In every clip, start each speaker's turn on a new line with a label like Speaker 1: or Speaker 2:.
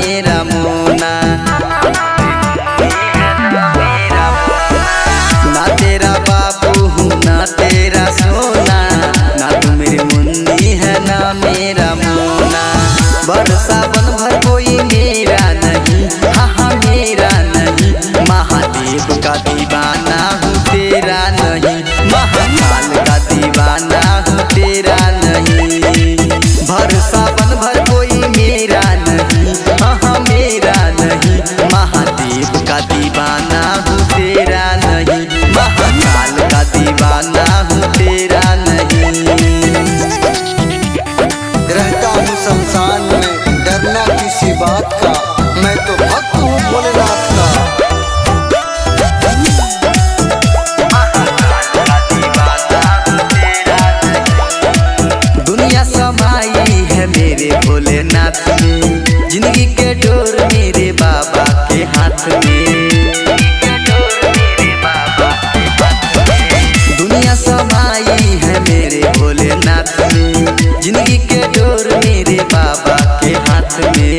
Speaker 1: मेरा मोना। ना तेरा बाबू हूँ ना तेरा सोना, ना तू मेरी मुन्नी है ना मेरा मोना। बरसा बन भर कोई मेरा नहीं, हाँ हाँ मेरा नहीं। महादेव का दीवाना हूँ तेरा नहीं, महाकाल का दीवाना हूँ तेरा नहीं। भरसा बन भर कोई मेरा नहीं, हाँ हाँ मेरा नहीं। महादेव का दीवाना हूँ तेरा नहीं, महाकाल का दीवाना हूँ तेरा नहीं।
Speaker 2: रहता हूँ शमशान में डरना किसी बात का, मैं तो भक्त हूँ भोलेनाथ का।
Speaker 1: दुनिया समाई है मेरे भोलेनाथ में, जिंदगी के डोर मेरे बाबा के हाथ में। दुनिया समाई है मेरे भोलेनाथ में, जिंदगी के डोर मेरे बाबा के हाथ में।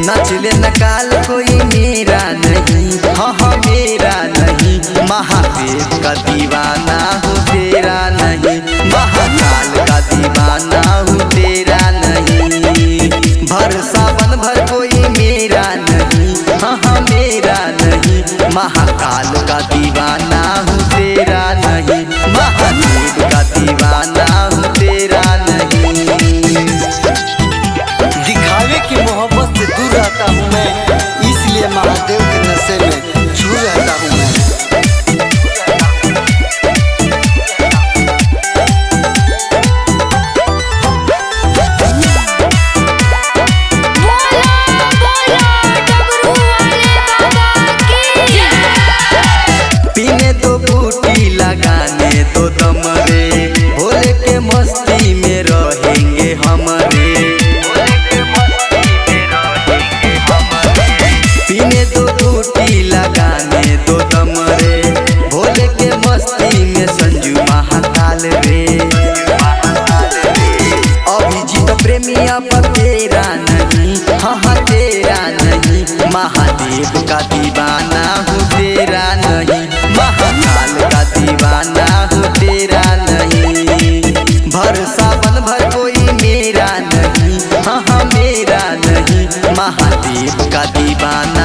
Speaker 1: नचले नकाल कोई मेरा नहीं, हाँ हाँ मेरा नहीं। महादेव का दीवाना हूँ तेरा नहीं, महाकाल का दीवाना हूँ तेरा नहीं। भरसा बन भर कोई मेरा नहीं, हाँ हाँ मेरा नहीं। महाकाल का दीवाना हूँ तेरा नहीं, महादेव का दीवाना हूँ तेरा नहीं।
Speaker 2: दिखावे की मोहब्बत से दूर रहता हूँ मैं, इसलिए महादेव के नशे में छू रहता हूँ मैं।
Speaker 1: पीने दो बूटी लगाने दो दम रे, भोले के मस्ती में रहेंगे हमरे। पीने दो बूटी लगाने दो दम रे, भोले के मस्ती में संजू महाकाल रे। अभिजीत प्रेमिया पर तेरा नहीं, हाँ हाँ तेरा नहीं। महादेव का दीवाना हूँ तेरा नहीं, महाकाल का दीवाना हूँ तेरा नहीं। भरसा बन भर कोई मेरा नहीं, हाँ हाँ मेरा नहीं। महादेव का दीवाना